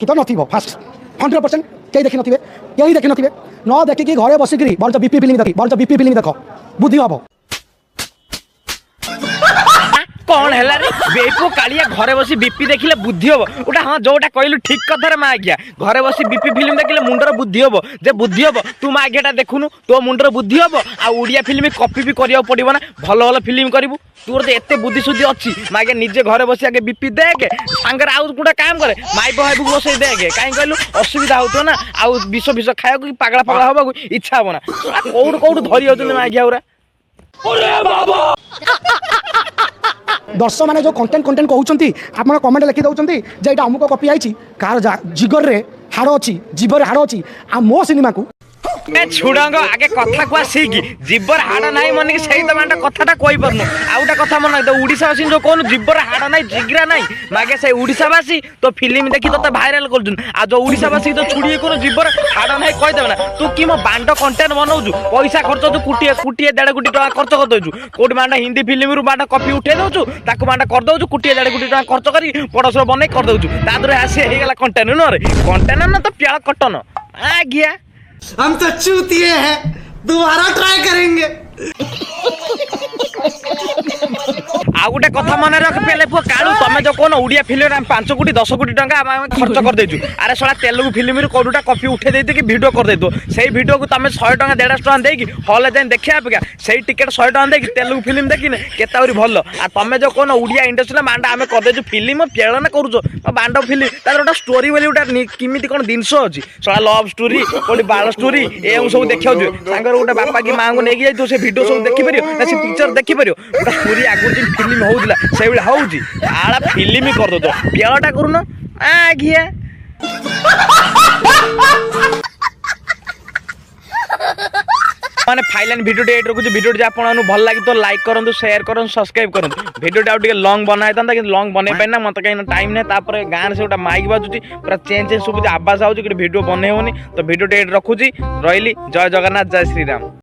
तो नथिबो फास्ट 100% केही देखि नथिबे केही देखि नथिबे न देखिकी घरे बसिकरी बरच बीपी फिल्म देख बुद्धि हबो। कौन है रे बेपो कालिया घरे बसी बीपी देखिले बुद्धि हम उटा हाँ जोटा कहलु ठीक कथा रे माँ आज्ञा घरे बसी बीपी फिल्म देखिले मुंडर बुद्धि हम जे बुद्धि हम तू माँ आज्ञाटा देखुनु तो मुंडर बुद्धि हम आ ओडिया फिल्म कॉपी भी करिया पड़िबो ना भल भल फिल्म करिवु तोर तो एते बुद्धि सुद्धि अच्छी माँ आज्ञा निजे घरे बसी आगे बीपी देखे सांगर आउ गुटा काम करे माई बहाबू बसई देखे कहीं कहलु असुविधा होतो ना आउ विष विष खाया पागला पागला हवा इच्छा हम ना कौट कौट धरी होते माँ आज्ञा उरा दर्शक मैंने जो कंटेंट कहते आप कमेंट लिखि दौरान जे ये अमुक कॉपी आई कार जिगर रे हाड़ अच्छी जीवर हाड़ अच्छी आ मो सिनेमा को छुड़ंग आगे कथा कुआ सीखी जीवर हाड़ ना मन की सही तो कथाटा कही पारनु आउटा कथा मन तो ओडिशावासी जो कहूँ जीवर हाड़ ना जिगरा ना मागे से ओडिशावासी तो फिल्म देखी तो भाइराल कर आ जो ओडिशावासी तो छुड़ी को जीवर हाड़ ना कहीदेव ना तू कि मो बांड कंटेंट बनाऊँ पैसा खर्च तू कोटिए कोटिए 1.5 कोटी टका खर्च कर दौचु कौट बांड हिंदी फिल्म रू बांड कॉपी उठे दौचु ताकू बांड कर दौचु कोटिए 1.5 कोटी टका खर्च कर पड़ोसर बन कर दौचु तादरे आसी होगा कंटेंट न रे कंटेंट ना तो प्याल कटन आ गया हम तो चूतिए हैं दोबारा ट्राई करेंगे। आउ गोटे कथा मन रख पेले पुआ कालू तमे जो कोन ओडिया फिल्म 5 कोटी 10 कोटी टंका खर्च कर देजु अरे सला तेलुगु फिल्म रू कोडुटा कॉपी उठे देते कि वीडियो कर देतो सेही वीडियो को तमे 100 टंका 150 टंका देकी हॉल जाय देखिया अपेक्षा सेही टिकट 100 टंका देकी तेलुगु फिल्म देखिने केताउरी भलो आ तमे जो कोन ओडिया इंडस्ट्री बांडा आमे कर देजु फिल्म पेळन करूजो बांडा फिल्म तार ओटा स्टोरी बोली ओटा किमिति कोन दिनसो अछि सला लव स्टोरी कोली बाल स्टोरी ए सब देखियो जो सांगर ओटा बापा की मां को नेगी जाय तो से वीडियो सब देखि परियो ना से पिक्चर देखि परियो ओटा स्टोरी आगु जे फिल्म होउदिला से बेला होउजी आला फिल्म कर दो पेळटा करूनो आ गया माने फाइनल वीडियो एट रखुछ वीडियो जे आपन भल लागी तो लाइक करंतु शेयर करंतु सब्सक्राइब करंतु वीडियो आउ टिके लॉन्ग बनाय तांता कि लॉन्ग बने पाइना मत कहीं टाइम नै तापर गान से ओटा माइक बाजुची पूरा चेंज सब आवाज आउची कि वीडियो बने होनी तो वीडियो एट रखुची रहिली जय जगन्नाथ जय श्री राम।